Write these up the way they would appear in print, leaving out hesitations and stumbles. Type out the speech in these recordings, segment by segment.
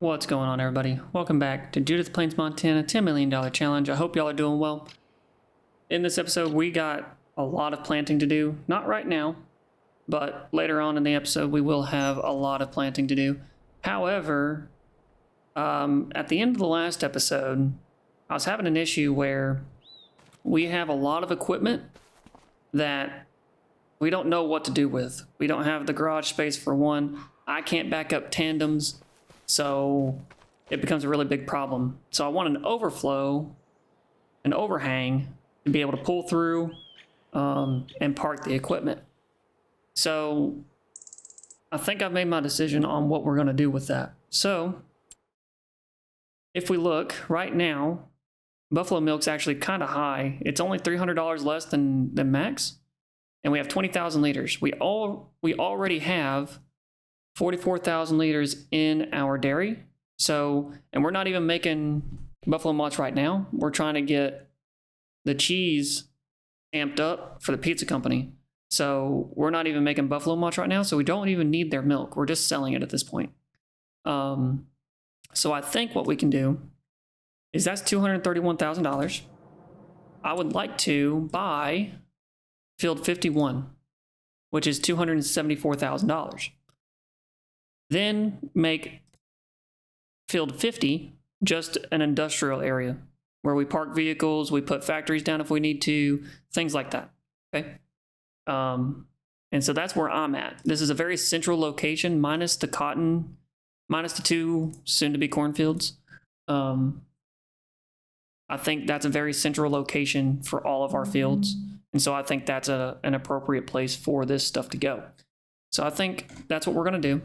What's going on, everybody? Welcome back to Judith Plains, Montana $10 million challenge. I hope y'all are doing well. In this episode, we got a lot of planting to do. Not right now, but later on in the episode, we will have a lot of planting to do. However, at the end of the last episode, I was having an issue where we have a lot of equipment that we don't know what to do with. We don't have the garage space for one. I can't back up tandems. So it becomes a really big problem. So I want an overflow, an overhang, to be able to pull through and park the equipment. So I think I've made my decision on what we're going to do with that. So if we look right now, buffalo milk's actually kind of high. It's only $300 less than max, and we have 20,000 liters. We already have 44,000 liters in our dairy. So, and we're not even making buffalo malts right now. We're trying to get the cheese amped up for the pizza company. So we're not even making buffalo malts right now. So we don't even need their milk. We're just selling it at this point. So I think what we can do is that's $231,000. I would like to buy field 51, which is $274,000. Then make field 50 just an industrial area where we park vehicles, we put factories down if we need to, things like that. Okay. And so that's where I'm at. This is a very central location, minus the cotton, minus the two soon-to-be cornfields. I think that's a very central location for all of our fields. And so I think that's an appropriate place for this stuff to go. So I think that's what we're going to do.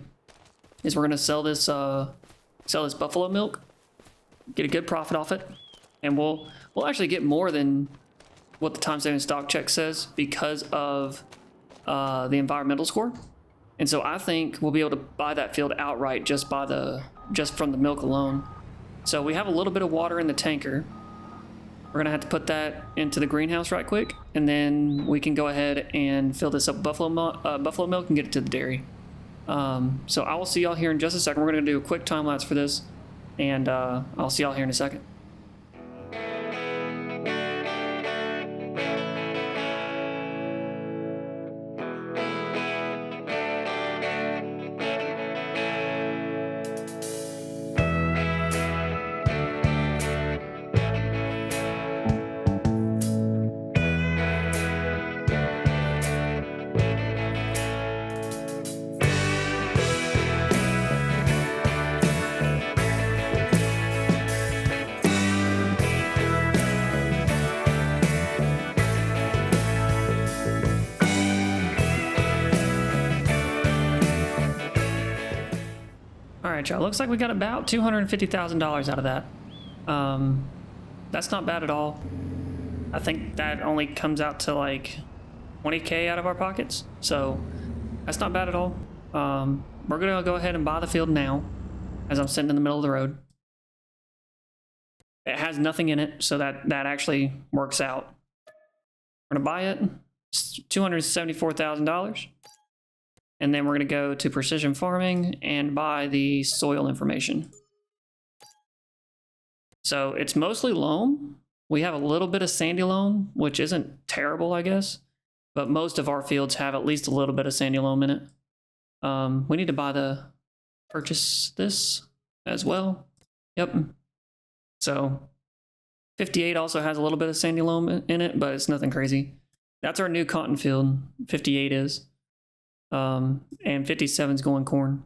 Is we're going to sell this buffalo milk, get a good profit off it, and we'll actually get more than what the time saving stock check says because of the environmental score. And so I think we'll be able to buy that field outright just from the milk alone. So we have a little bit of water in the tanker. We're going to have to put that into the greenhouse right quick, and then we can go ahead and fill this up with buffalo milk and get it to the dairy. So I will see y'all here in just a second. We're going to do a quick time lapse for this, and I'll see y'all here in a second. Alright, y'all, looks like we got about $250,000 out of that. That's not bad at all. I think that only comes out to like 20K out of our pockets, so that's not bad at all. We're gonna go ahead and buy the field now, as I'm sitting in the middle of the road. It has nothing in it, so that actually works out. We're gonna buy it. It's $274,000. And then we're going to go to precision farming and buy the soil information. So it's mostly loam. We have a little bit of sandy loam, which isn't terrible, I guess. But most of our fields have at least a little bit of sandy loam in it. We need to purchase this as well. Yep. So 58 also has a little bit of sandy loam in it, but it's nothing crazy. That's our new cotton field. 58 is. And 57's going corn.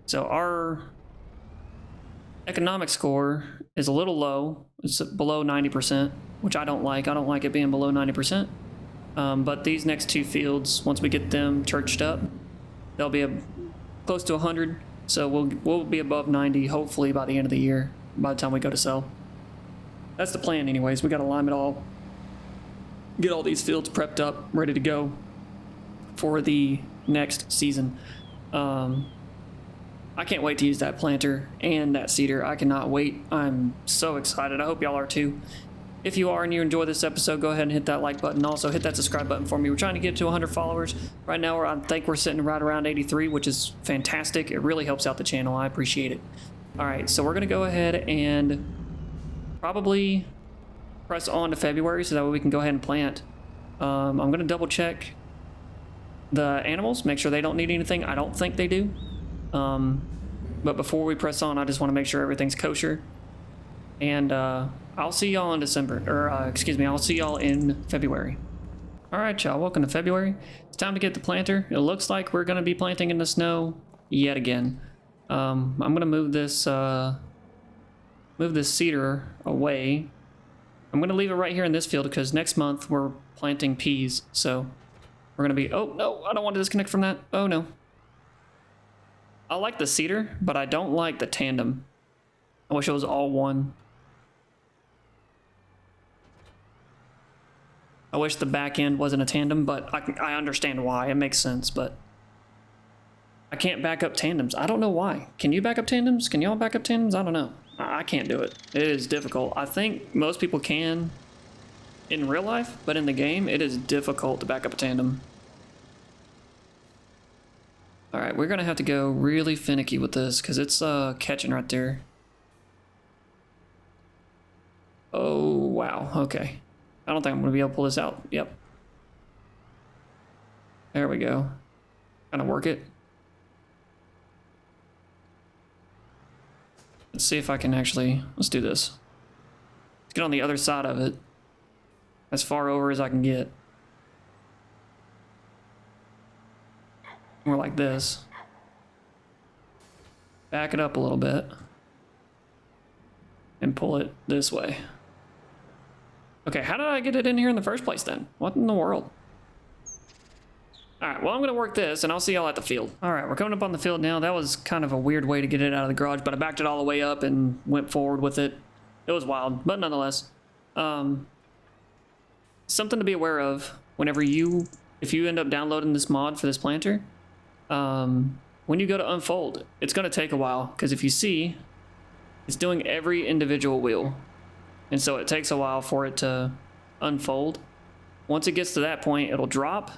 So our economic score is a little low. It's below 90%, which I don't like. I don't like it being below 90%. But these next two fields, once we get them churched up, they'll be close to 100. So we'll be above 90, hopefully by the end of the year, by the time we go to sell. That's the plan anyways. We got to lime it all, get all these fields prepped up, ready to go for the next season. I can't wait to use that planter and that seeder. I cannot wait. I'm so excited. I hope y'all are too. If you are and you enjoy this episode, go ahead and hit that like button. Also, hit that subscribe button for me. We're trying to get to 100 followers. Right now, I think we're sitting right around 83, which is fantastic. It really helps out the channel. I appreciate it. All right, so we're going to go ahead and probably press on to February so that way we can go ahead and plant. I'm going to double check the animals, make sure they don't need anything. I don't think they do. But before we press on, I just want to make sure everything's kosher. And I'll see y'all in December, or excuse me, I'll see y'all in February. All right, y'all, welcome to February. It's time to get the planter. It looks like we're going to be planting in the snow yet again. I'm going to move this cedar away. I'm going to leave it right here in this field because next month we're planting peas. So we're going to be, oh no, I don't want to disconnect from that. Oh no. I like the cedar, but I don't like the tandem. I wish it was all one. I wish the back end wasn't a tandem, but I understand why. It makes sense, but I can't back up tandems. I don't know why. Can you back up tandems? Can y'all back up tandems? I don't know. I can't do it. It is difficult. I think most people can in real life, but in the game, it is difficult to back up a tandem. All right, we're gonna have to go really finicky with this because it's catching right there. Oh, wow, okay. I don't think I'm gonna be able to pull this out. Yep. There we go. Kind of work it. Let's see if I can actually, let's do this. Let's get on the other side of it. As far over as I can get. More like this. Back it up a little bit. And pull it this way. Okay, how did I get it in here in the first place then? What in the world? Alright, well I'm gonna work this and I'll see y'all at the field. Alright, we're coming up on the field now. That was kind of a weird way to get it out of the garage, but I backed it all the way up and went forward with it. It was wild, but nonetheless. Something to be aware of whenever if you end up downloading this mod for this planter, when you go to unfold, it's gonna take a while, because if you see, it's doing every individual wheel. And so it takes a while for it to unfold. Once it gets to that point, it'll drop.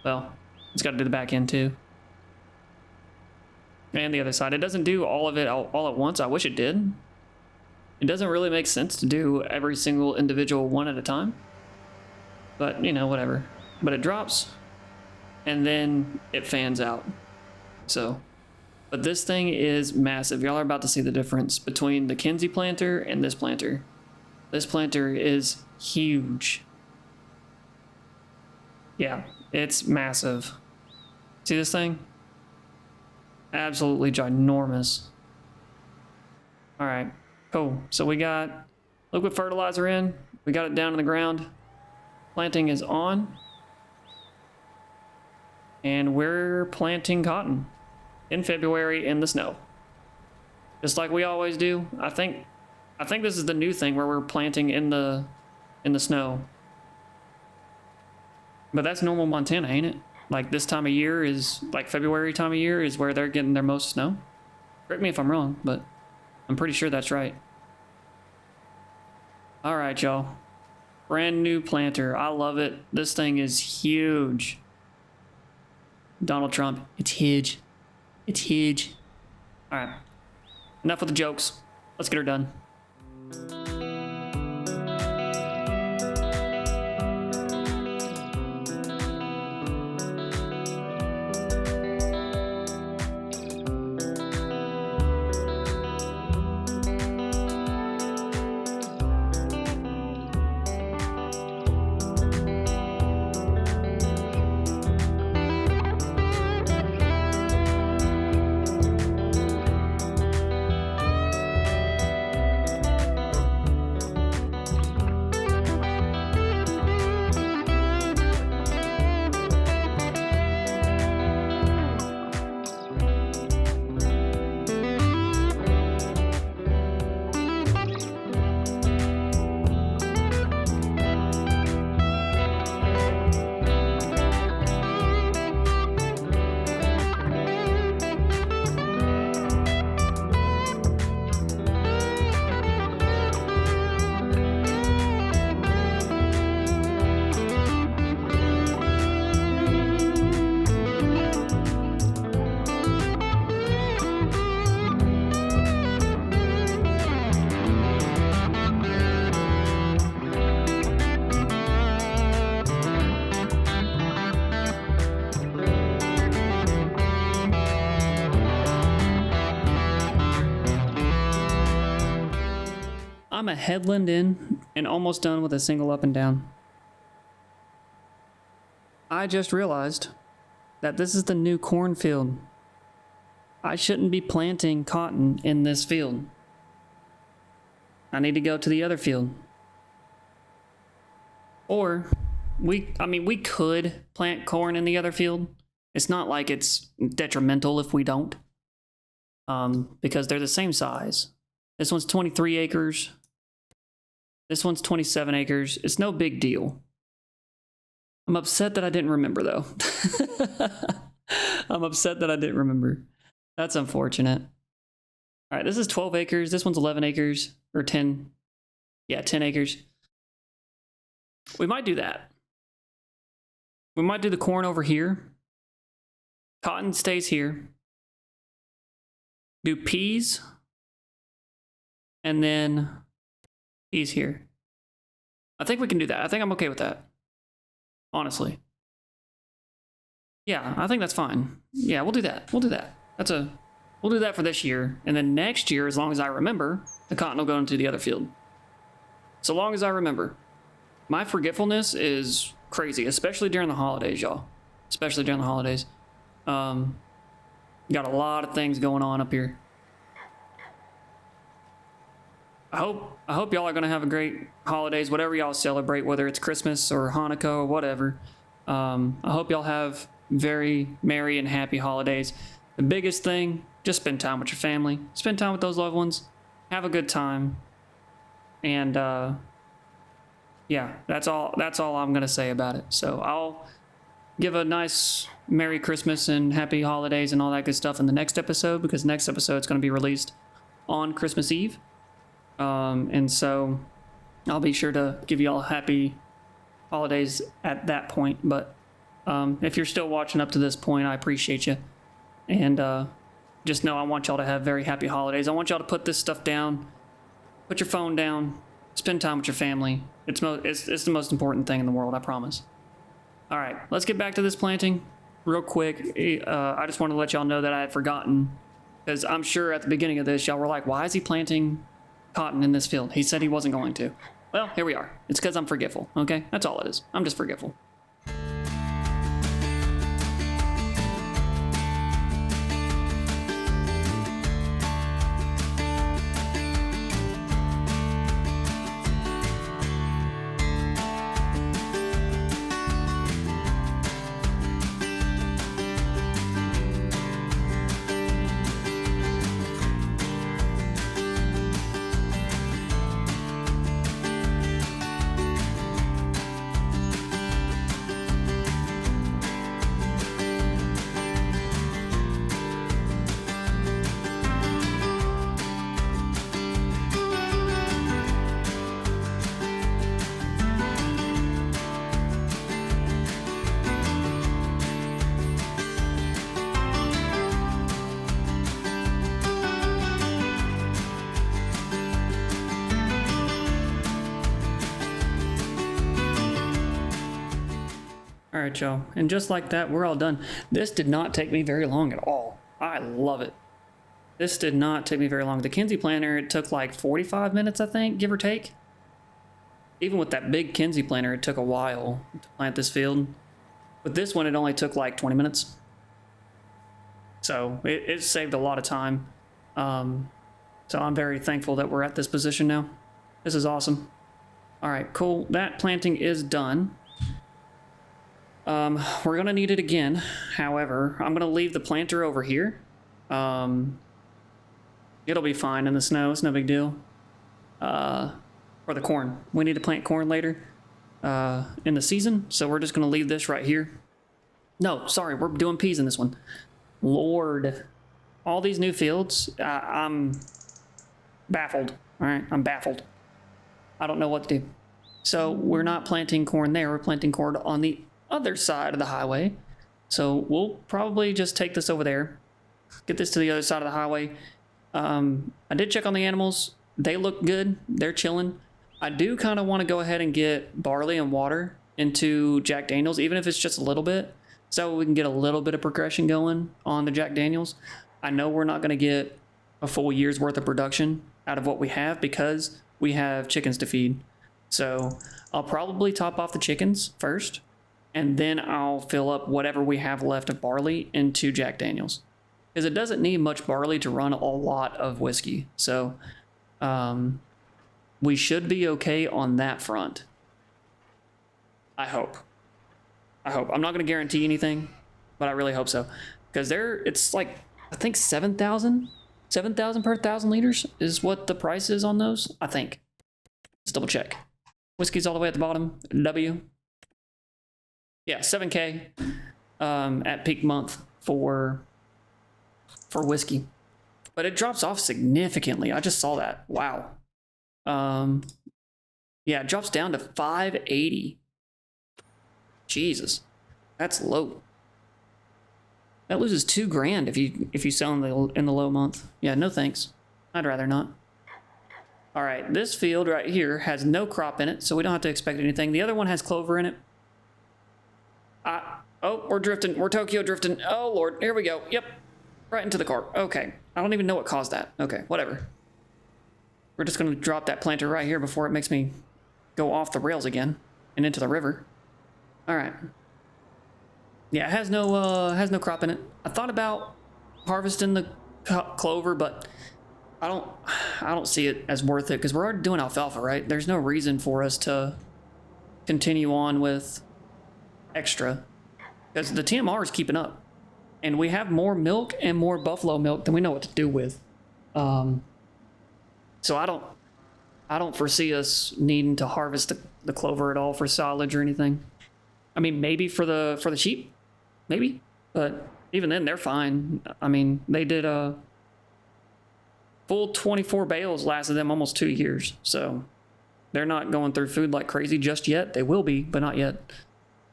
Well, it's got to do the back end too. And the other side. It doesn't do all of it all at once. I wish it did. It doesn't really make sense to do every single individual one at a time. But, you know, whatever. But it drops, and then it fans out. So... But this thing is massive. Y'all are about to see the difference between the Kinsey planter and this planter. This planter is huge. Yeah, it's massive. See this thing? Absolutely ginormous. All right, cool. So we got liquid fertilizer in. We got it down in the ground. Planting is on. And we're planting cotton. In February in the snow, just like we always do. I think this is the new thing where we're planting in the snow. But that's normal Montana, ain't it? Like this time of year is like February time of year is where they're getting their most snow. Correct me if I'm wrong, but I'm pretty sure that's right. All right, y'all. Brand new planter. I love it. This thing is huge. Donald Trump. It's huge. It's huge. All right. Enough with the jokes. Let's get her done. I'm a headland in and almost done with a single up and down. I just realized that this is the new cornfield. I shouldn't be planting cotton in this field. I need to go to the other field. Or we could plant corn in the other field. It's not like it's detrimental if we don't. Because they're the same size. This one's 23 acres. This one's 27 acres. It's no big deal. I'm upset that I didn't remember, though. I'm upset that I didn't remember. That's unfortunate. All right, this is 12 acres. This one's 11 acres. Or 10. Yeah, 10 acres. We might do that. We might do the corn over here. Cotton stays here. Do peas. And then peas here. I think we can do that. I think I'm okay with that. Honestly. Yeah, I think that's fine. Yeah, we'll do that. We'll do that. We'll do that for this year. And then next year, as long as I remember, the cotton will go into the other field. So long as I remember. My forgetfulness is crazy, especially during the holidays, y'all. Especially during the holidays. Got a lot of things going on up here. I hope y'all are gonna have a great holidays, whatever y'all celebrate, whether it's Christmas or Hanukkah or whatever. I hope y'all have very merry and happy holidays. The biggest thing, just spend time with your family, spend time with those loved ones, have a good time, and yeah, that's all I'm gonna say about it. So I'll give a nice Merry Christmas and Happy Holidays and all that good stuff in the next episode, because next episode is going to be released on Christmas Eve. And so I'll be sure to give you all happy holidays at that point. But if you're still watching up to this point, I appreciate you. And just know I want y'all to have very happy holidays. I want y'all to put this stuff down, put your phone down, spend time with your family. It's the most important thing in the world, I promise. All right, let's get back to this planting real quick. I just wanted to let y'all know that I had forgotten, because I'm sure at the beginning of this, y'all were like, why is he planting cotton in this field? He said he wasn't going to. Well, here we are. It's because I'm forgetful, okay? That's all it is. I'm just forgetful. All right, y'all. And just like that, we're all done. This did not take me very long at all. I love it. This did not take me very long. The Kinsey planter, it took like 45 minutes, I think, give or take. Even with that big Kinsey planter, it took a while to plant this field. With this one, it only took like 20 minutes. So it saved a lot of time. So I'm very thankful that we're at this position now. This is awesome. All right, cool. That planting is done. We're gonna need it again. However, I'm gonna leave the planter over here. It'll be fine in the snow. It's no big deal. For the corn, we need to plant corn later in the season, so we're just gonna leave this right here. No, sorry, we're doing peas in this one. Lord, all these new fields, I'm baffled. All right, I'm baffled. I don't know what to do. So we're not planting corn there. We're planting corn on the other side of the highway. So we'll probably just take this over there, get this to the other side of the highway. I did check on the animals. They look good. They're chilling. I do kind of want to go ahead and get barley and water into Jack Daniels, even if it's just a little bit, so we can get a little bit of progression going on the Jack Daniels. I know we're not going to get a full year's worth of production out of what we have because we have chickens to feed. So I'll probably top off the chickens first, and then I'll fill up whatever we have left of barley into Jack Daniels. Because it doesn't need much barley to run a lot of whiskey. So we should be okay on that front. I hope. I'm not going to guarantee anything, but I really hope so. Because it's like, I think 7,000 per 1,000 liters is what the price is on those, I think. Let's double check. Whiskey's all the way at the bottom, W. Yeah, 7K at peak month for whiskey. But it drops off significantly. I just saw that. Wow. Yeah, it drops down to 580. Jesus, that's low. That loses $2,000 if you sell in the low month. Yeah, no thanks. I'd rather not. All right, this field right here has no crop in it, so we don't have to expect anything. The other one has clover in it. Oh, we're drifting. We're Tokyo drifting. Oh, Lord. Here we go. Yep. Right into the car. Okay. I don't even know what caused that. Okay, whatever. We're just going to drop that planter right here before it makes me go off the rails again and into the river. All right. Yeah, it has no crop in it. I thought about harvesting the clover, but I don't see it as worth it because we're already doing alfalfa, right? There's no reason for us to continue on with extra because the TMR is keeping up, and we have more milk and more buffalo milk than we know what to do with. So I don't foresee us needing to harvest the clover at all for silage or anything. I mean, maybe for the sheep. Maybe, but even then they're fine. I mean, they did a full 24 bales, lasted them almost 2 years. So they're not going through food like crazy just yet. They will be, but not yet.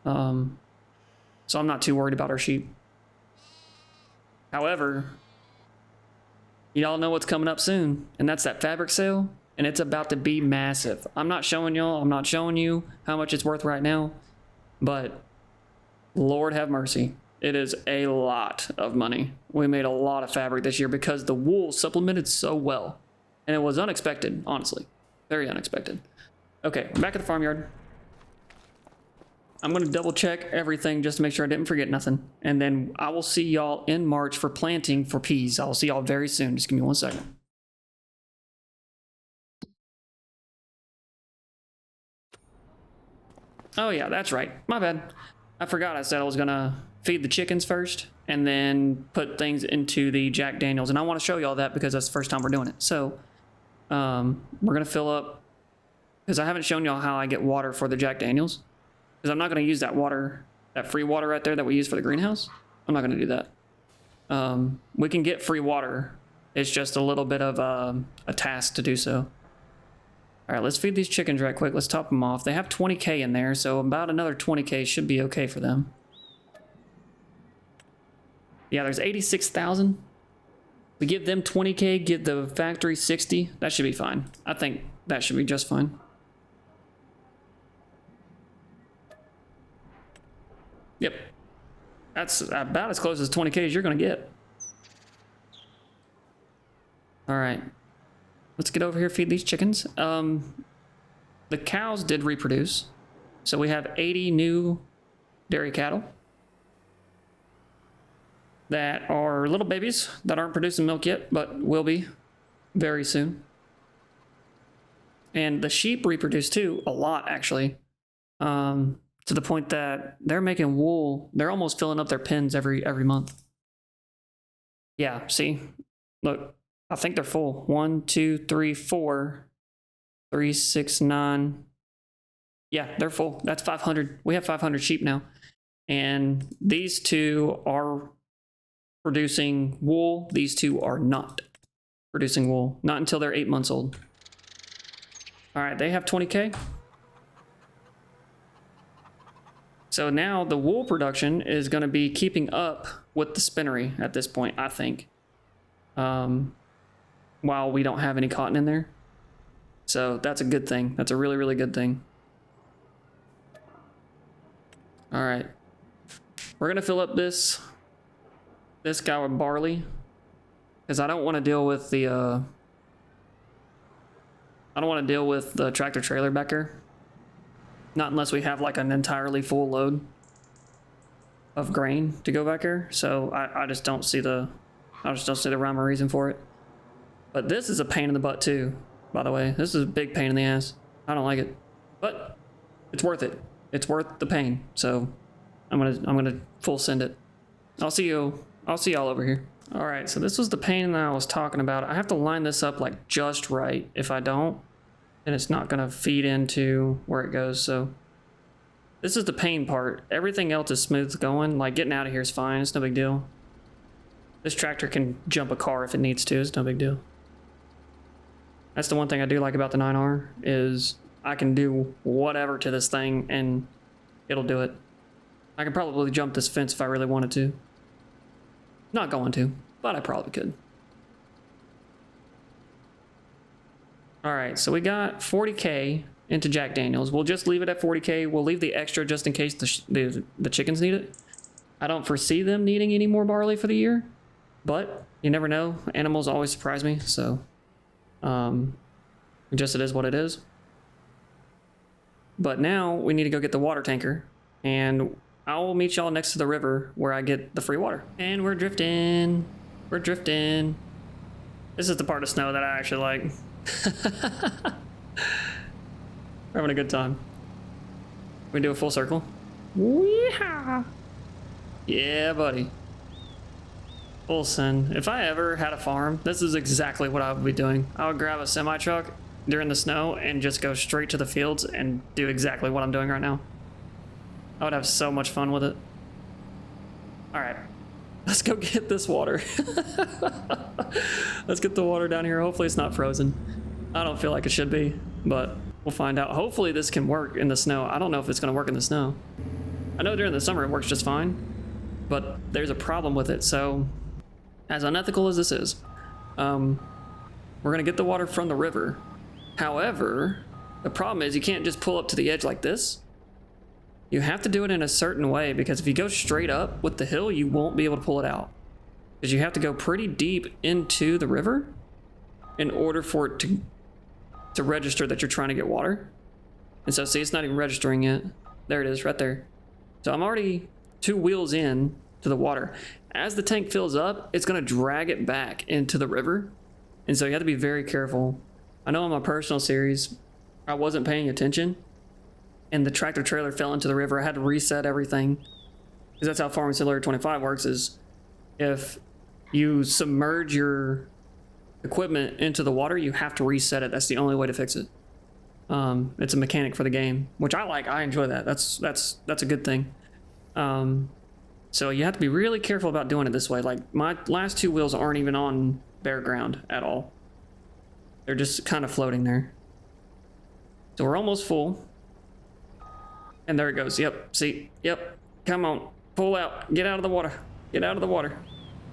So I'm not too worried about our sheep. However, y'all know what's coming up soon, and that's that fabric sale, and it's about to be massive. I'm not showing y'all, I'm not showing you how much it's worth right now, but Lord have mercy. It is a lot of money. We made a lot of fabric this year because the wool supplemented so well. And it was unexpected, honestly. Very unexpected. Okay, back at the farmyard. I'm going to double check everything just to make sure I didn't forget nothing. And then I will see y'all in March for planting for peas. I'll see y'all very soon. Just give me 1 second. Oh yeah, that's right. My bad. I forgot I said I was gonna feed the chickens first and then put things into the Jack Daniels. And I want to show y'all that because that's the first time we're doing it. So we're gonna fill up, because I haven't shown y'all how I get water for the Jack Daniels. Because I'm not gonna use that water, that free water right there that we use for the greenhouse. I'm not gonna do that. We can get free water. It's just a little bit of a task to do so. All right, let's feed these chickens right quick. Let's top them off. They have 20K in there, so about another 20K should be okay for them. Yeah, there's 86,000. We give them 20K, give the factory 60. That should be fine. I think that should be just fine. Yep. That's about as close as 20K as you're going to get. All right. Let's get over here, feed these chickens. The cows did reproduce. So we have 80 new dairy cattle that are little babies that aren't producing milk yet, but will be very soon. And the sheep reproduce too, a lot actually, to the point that they're making wool. They're almost filling up their pens every month. Yeah, see, look. I think they're full. 1, 2, 3, 4, 3, 6, 9. Yeah, they're full. That's 500. We have 500 sheep now. And these two are producing wool. These two are not producing wool. Not until they're 8 months old. All right, they have 20K. So now the wool production is going to be keeping up with the spinnery at this point, I think. While we don't have any cotton in there. So that's a good thing. That's a really, really good thing. All right. We're going to fill up this guy with barley, because I don't want to deal with the I don't want to deal with the tractor trailer back here. Not unless we have like an entirely full load of grain to go back here. So I just don't see the rhyme or reason for it. But this is a pain in the butt too, by the way. This is a big pain in the ass. I don't like it, but it's worth it. It's worth the pain. So I'm gonna full send it. I'll see y'all over here. All right, so this was the pain that I was talking about. I have to line this up like just right. If I don't, then it's not gonna feed into where it goes. So this is the pain part. Everything else is smooth going. Like getting out of here is fine. It's no big deal. This tractor can jump a car if it needs to. It's no big deal. That's the one thing I do like about the 9R is I can do whatever to this thing and it'll do it. I could probably jump this fence if I really wanted to. Not going to, but I probably could. All right, so we got 40K into Jack Daniels. We'll just leave it at 40K. We'll leave the extra just in case the chickens need it. I don't foresee them needing any more barley for the year, but you never know. Animals always surprise me, so just it is what it is. But now we need to go get the water tanker, and I will meet y'all next to the river where I get the free water. And we're drifting. We're drifting. This is the part of snow that I actually like. We're having a good time. We do a full circle. Weehaw. Yeah, buddy. Full send. If I ever had a farm, this is exactly what I would be doing. I would grab a semi truck during the snow and just go straight to the fields and do exactly what I'm doing right now. I would have so much fun with it. All right, let's go get this water. Let's get the water down here. Hopefully it's not frozen. I don't feel like it should be, but we'll find out. Hopefully this can work in the snow. I don't know if it's gonna work in the sno. I know during the summer it works just fine, but there's a problem with it. So as unethical as this is, we're gonna get the water from the river. However, the problem is you can't just pull up to the edge like this. You have to do it in a certain way, because if you go straight up with the hill, you won't be able to pull it out. Because you have to go pretty deep into the river in order for it to register that you're trying to get water. And so see, it's not even registering yet. There it is right there. So I'm already 2 wheels in to the water. As the tank fills up, it's gonna drag it back into the river. And so you have to be very careful. I know in my personal series, I wasn't paying attention and the tractor trailer fell into the river. I had to reset everything, because that's how Farming Simulator 25 works, is if you submerge your equipment into the water, you have to reset it. That's the only way to fix it. It's a mechanic for the game, which I like. I enjoy that. That's a good thing. So you have to be really careful about doing it this way. Like my last 2 wheels aren't even on bare ground at all. They're just kind of floating there. So we're almost full. And there it goes. Yep. See? Yep. Come on. Pull out. Get out of the water. Get out of the water.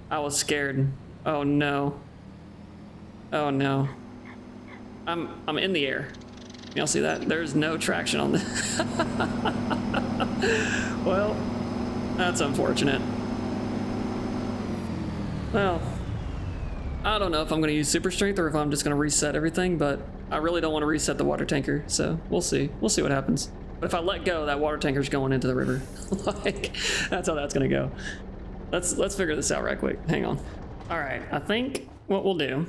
I was scared. Oh no. Oh no. I'm in the air. Y'all see that? There's no traction on this. Well, that's unfortunate. Well, I don't know if I'm going to use super strength or if I'm just going to reset everything, but I really don't want to reset the water tanker, so we'll see. We'll see what happens. But if I let go, that water tanker's going into the river. Like, that's how that's going to go. Let's figure this out right quick. Hang on. All right, I think what we'll do,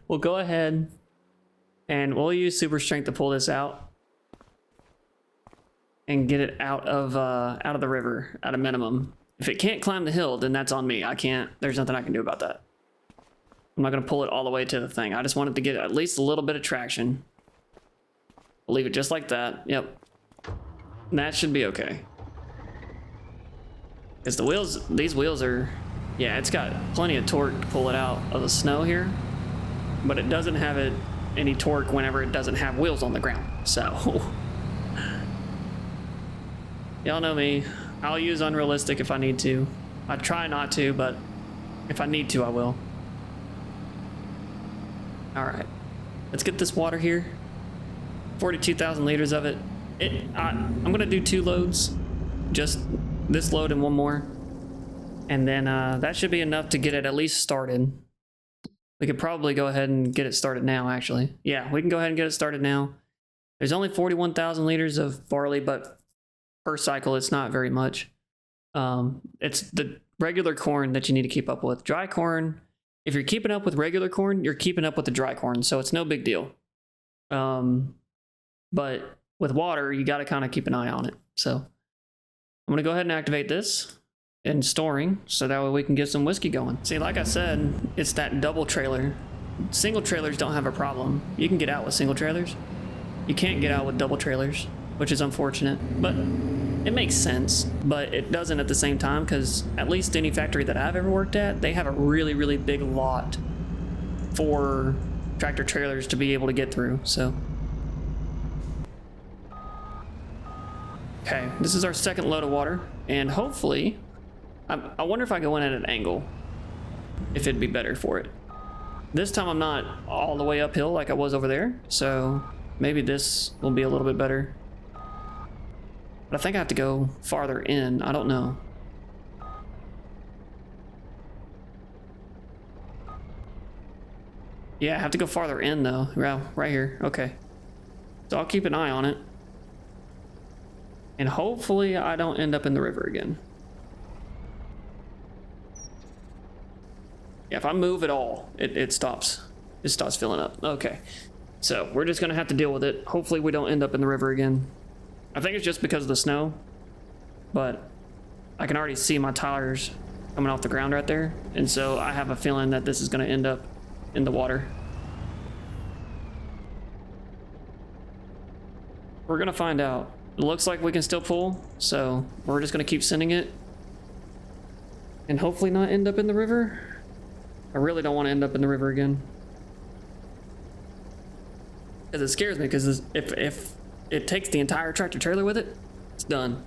we'll go ahead and we'll use super strength to pull this out and get it out of the river at a minimum. If it can't climb the hill, then that's on me. I can't, there's nothing I can do about that. I'm not gonna pull it all the way to the thing. I just want it to get at least a little bit of traction. I'll leave it just like that. Yep. And that should be okay. Because the wheels, these wheels are, yeah, it's got plenty of torque to pull it out of the snow here, but it doesn't have any torque whenever it doesn't have wheels on the ground. So, y'all know me. I'll use unrealistic if I need to. I try not to, but if I need to, I will. All right, let's get this water here. 42,000 liters of it. I'm gonna do 2 loads, just this load and one more. And then that should be enough to get it at least started. We could probably go ahead and get it started now, actually. Yeah, we can go ahead and get it started now. There's only 41,000 liters of barley, but per cycle, it's not very much. It's the regular corn that you need to keep up with. Dry corn, if you're keeping up with regular corn, you're keeping up with the dry corn, so it's no big deal. But with water, you got to kind of keep an eye on it. So I'm going to go ahead and activate this in storing, so that way we can get some whiskey going. See, like I said, it's that double trailer. Single trailers don't have a problem. You can get out with single trailers. You can't get out with double trailers, which is unfortunate, but it makes sense, but it doesn't at the same time, because at least any factory that I've ever worked at, they have a really, really big lot for tractor trailers to be able to get through, so. Okay, this is our second load of water, and hopefully, I wonder if I go in at an angle, if it'd be better for it. This time I'm not all the way uphill like I was over there, so maybe this will be a little bit better. But I think I have to go farther in. I don't know. Yeah, I have to go farther in though. Right here. Okay. So I'll keep an eye on it. And hopefully I don't end up in the river again. Yeah, if I move at all, it stops. It stops filling up. Okay. So we're just gonna have to deal with it. Hopefully we don't end up in the river again. I think it's just because of the snow, but I can already see my tires coming off the ground right there. And so I have a feeling that this is gonna end up in the water. We're gonna find out. It looks like we can still pull, so we're just gonna keep sending it and hopefully not end up in the river. I really don't want to end up in the river again, because it scares me, because if it takes the entire tractor trailer with it, it's done.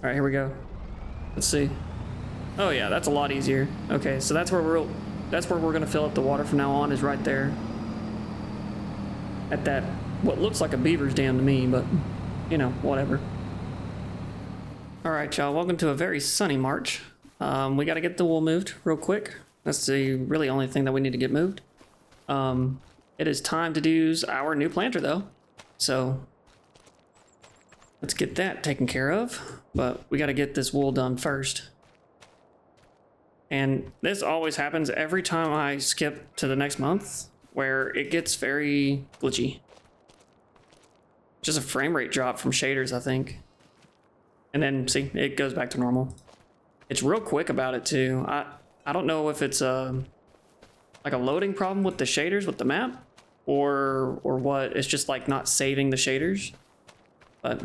All right, here we go. Let's see. Oh yeah, that's a lot easier. Okay, so that's where we're gonna fill up the water from now on, is right there at that what looks like a beaver's dam to me, but you know, whatever. All right, y'all, welcome to a very sunny March. We got to get the wool moved real quick. That's the really only thing that we need to get moved. It is time to use our new planter though, so let's get that taken care of. But we got to get this wool done first. And this always happens every time I skip to the next month, where it gets very glitchy. Just a frame rate drop from shaders, I think. And then see, it goes back to normal. It's real quick about it too. I don't know if it's like a loading problem with the shaders with the map, or what. It's just like not saving the shaders. But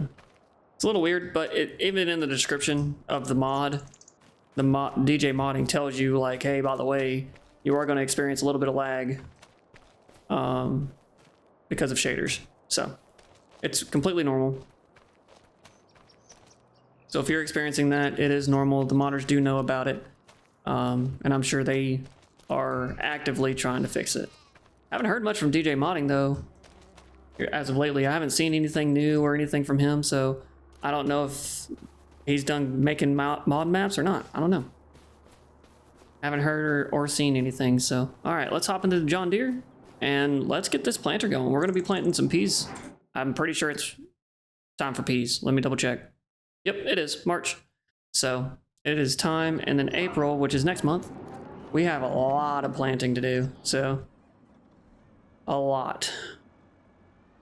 it's a little weird. But even in the description of the mod, DJ modding tells you like, hey, by the way, you are going to experience a little bit of lag because of shaders. So it's completely normal. So if you're experiencing that, it is normal. The modders do know about it. And I'm sure they are actively trying to fix it. I haven't heard much from DJ modding though. As of lately, I haven't seen anything new or anything from him. So I don't know if he's done making mod maps or not. I don't know. Haven't heard or seen anything. So, all right, let's hop into the John Deere and let's get this planter going. We're going to be planting some peas. I'm pretty sure it's time for peas. Let me double check. Yep, it is March. So it is time. And then April, which is next month, we have a lot of planting to do. So a lot.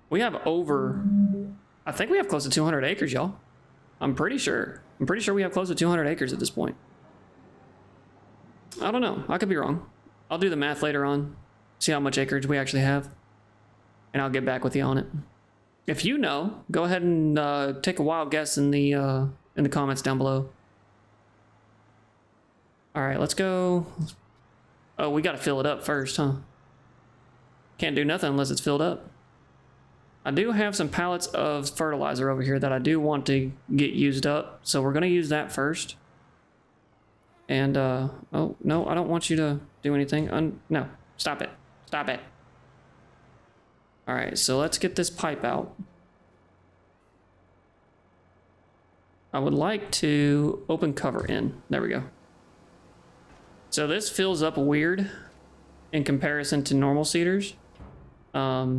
We have I think we have close to 200 acres, y'all. I'm pretty sure we have close to 200 acres at this point. I don't know. I could be wrong. I'll do the math later on, see how much acreage we actually have, and I'll get back with you on it. If you know, go ahead and take a wild guess in the comments down below. All right, let's go. Oh, we got to fill it up first, huh? Can't do nothing unless it's filled up. I do have some pallets of fertilizer over here that I do want to get used up, so we're going to use that first. And, oh, no, I don't want you to do anything. No, stop it. Stop it. All right, so let's get this pipe out. I would like to open cover in. There we go. So this fills up weird. in comparison to normal seeders. I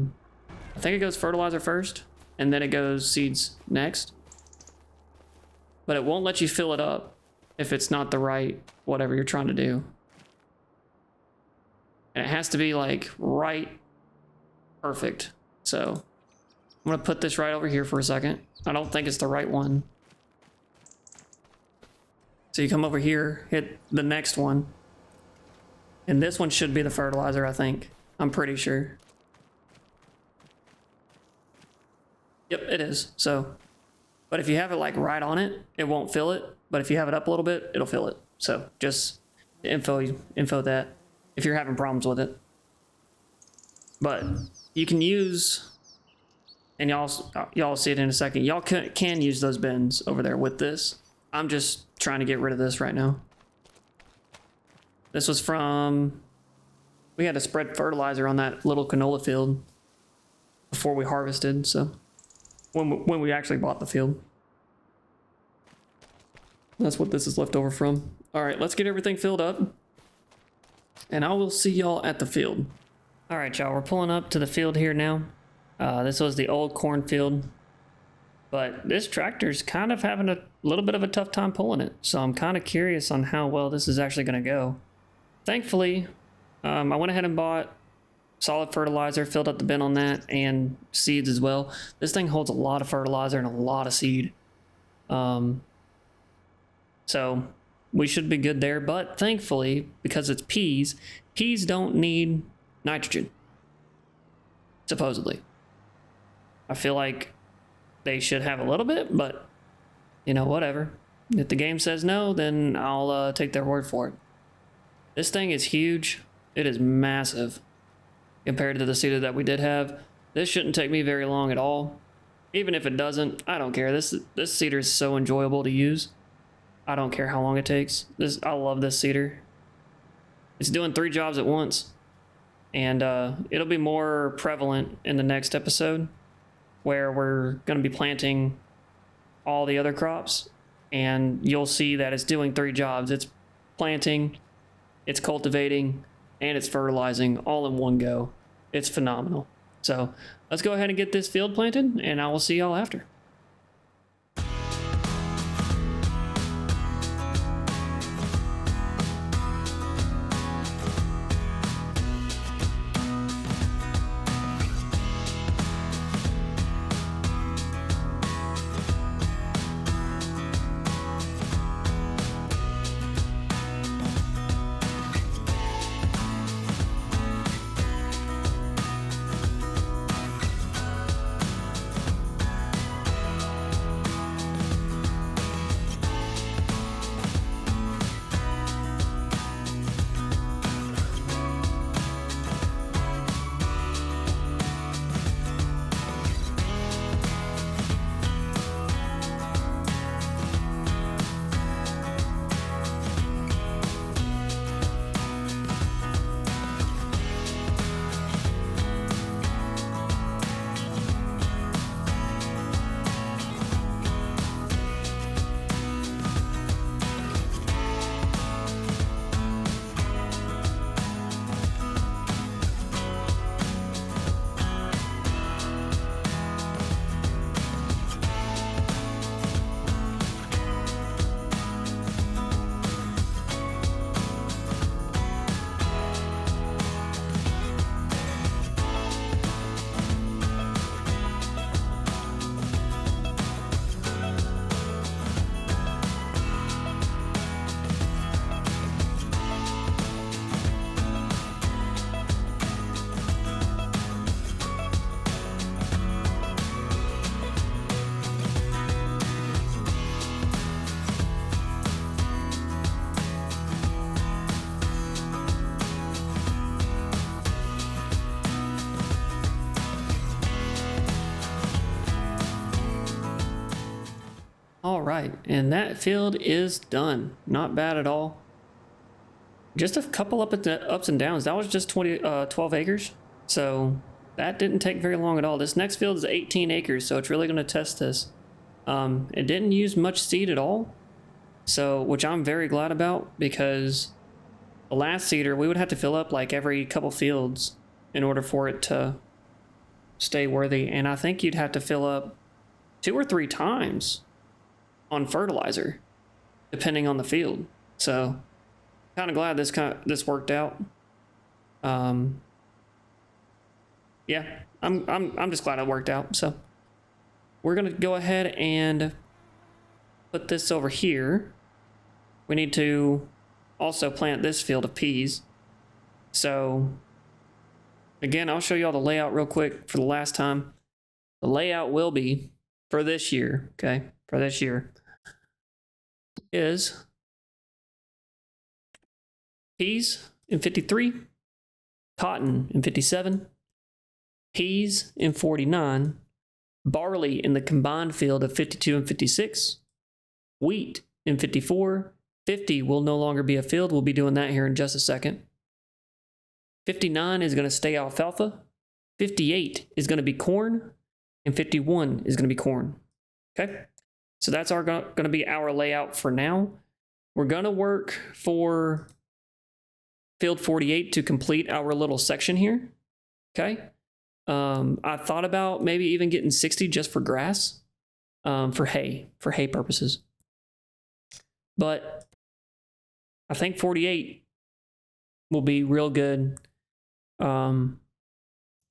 think it goes fertilizer first, and then it goes seeds next. But it won't let you fill it up if it's not the right whatever you're trying to do. And it has to be like right perfect. So I'm gonna put this right over here for a second. I don't think it's the right one. So you come over here, hit the next one. And this one should be the fertilizer, I think. I'm pretty sure. Yep, it is. So, but if you have it like right on it, it won't fill it. But if you have it up a little bit, it'll fill it. So just info that if you're having problems with it. But you can use, and y'all see it in a second. Y'all can use those bins over there with this. I'm just trying to get rid of this right now. This was from, we had to spread fertilizer on that little canola field before we harvested. So when we actually bought the field. That's what this is left over from. All right, let's get everything filled up. And I will see y'all at the field. All right, y'all, we're pulling up to the field here now. This was the old cornfield. But this tractor's kind of having a little bit of a tough time pulling it. So I'm kind of curious on how well this is actually going to go. Thankfully, I went ahead and bought solid fertilizer, filled up the bin on that, and seeds as well. This thing holds a lot of fertilizer and a lot of seed. So we should be good there. But thankfully, because it's peas don't need nitrogen. Supposedly. I feel like they should have a little bit, but you know, whatever. If the game says no, then I'll take their word for it. This thing is huge. It is massive compared to the seeder that we did have. This shouldn't take me very long at all. Even if it doesn't, I don't care. This seeder is so enjoyable to use. I don't care how long it takes. I love this seeder. It's doing 3 jobs at once. And it'll be more prevalent in the next episode, where we're going to be planting all the other crops, and you'll see that it's doing 3 jobs. It's planting, it's cultivating, and it's fertilizing all in one go. It's phenomenal. So let's go ahead and get this field planted, and I will see y'all after. All right, and that field is done. Not bad at all. Just a couple ups and downs. That was just 12 acres. So that didn't take very long at all. This next field is 18 acres, so it's really going to test this. It didn't use much seed at all, so which I'm very glad about, because the last seeder, we would have to fill up like every couple fields in order for it to stay worthy. And I think you'd have to fill up 2 or 3 times on fertilizer, depending on the field. So kind of glad this worked out. Yeah, I'm just glad it worked out. So we're gonna go ahead and put this over here. We need to also plant this field of peas. So again, I'll show you all the layout real quick for the last time. The layout will be for this year, okay? For this year is peas in 53, cotton in 57, peas in 49, barley in the combined field of 52 and 56, wheat in 54, 50 will no longer be a field. We'll be doing that here in just a second. 59 is going to stay alfalfa, 58 is going to be corn, and 51 is going to be corn. Okay, so that's going to be our layout for now. We're going to work for field 48 to complete our little section here. Okay, I thought about maybe even getting 60 just for grass, for hay purposes. But I think 48 will be real good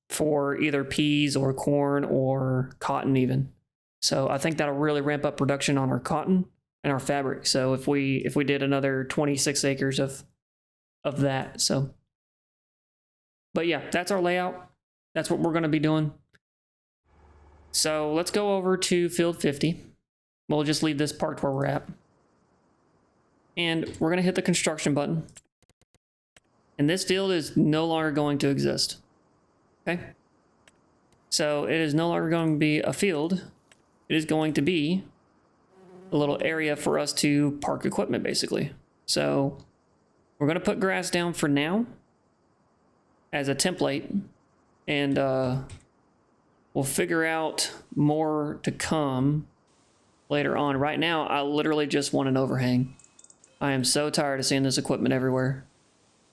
for either peas or corn or cotton even. So I think that'll really ramp up production on our cotton and our fabric. So if we did another 26 acres of that. So, but yeah, that's our layout. That's what we're going to be doing. So let's go over to field 50. We'll just leave this part where we're at. And we're going to hit the construction button. And this field is no longer going to exist. Okay? So it is no longer going to be a field. It is going to be a little area for us to park equipment, basically. So we're going to put grass down for now as a template. And we'll figure out more to come later on. Right now, I literally just want an overhang. I am so tired of seeing this equipment everywhere.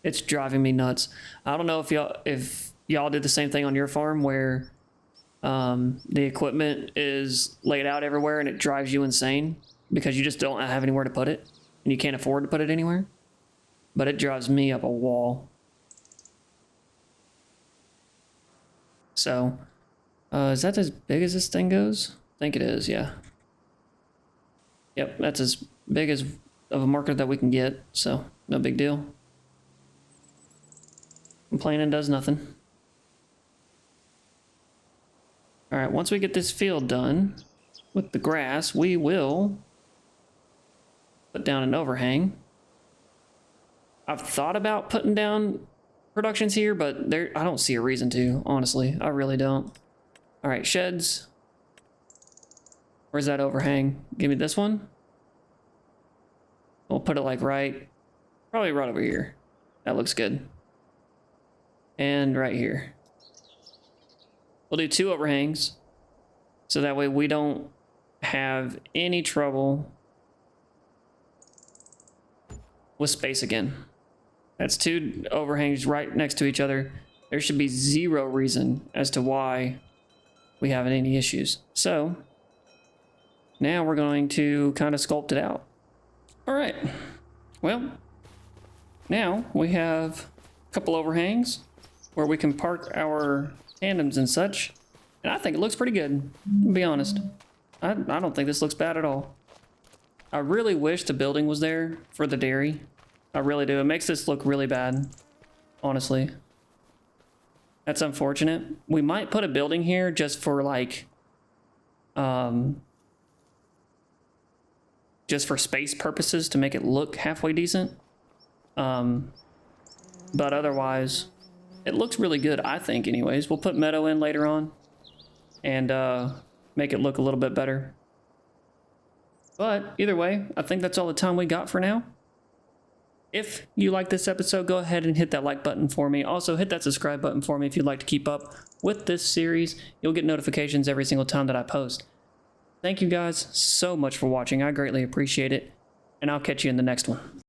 It's driving me nuts. I don't know if y'all did the same thing on your farm where the equipment is laid out everywhere and it drives you insane because you just don't have anywhere to put it and you can't afford to put it anywhere. But it drives me up a wall. So, is that as big as this thing goes? I think it is, yeah. Yep, that's as big as of a market that we can get, so no big deal. Complaining does nothing. All right, once we get this field done with the grass, we will put down an overhang. I've thought about putting down productions here, but I don't see a reason to, honestly. I really don't. All right, sheds. Where's that overhang? Give me this one. We'll put it like probably right over here. That looks good. And right here. We'll do 2 overhangs. So that way we don't have any trouble with space again. That's 2 overhangs right next to each other. There should be 0 reason as to why we have any issues. So now we're going to kind of sculpt it out. All right. Well, now we have a couple overhangs where we can park our tandems and such. And I think it looks pretty good, to be honest. I don't think this looks bad at all. I really wish the building was there for the dairy. I really do. It makes this look really bad, honestly. That's unfortunate. We might put a building here just for like, just for space purposes to make it look halfway decent. But otherwise, it looks really good, I think, anyways. We'll put meadow in later on and make it look a little bit better. But either way, I think that's all the time we got for now. If you like this episode, go ahead and hit that like button for me. Also, hit that subscribe button for me if you'd like to keep up with this series. You'll get notifications every single time that I post. Thank you guys so much for watching. I greatly appreciate it, and I'll catch you in the next one.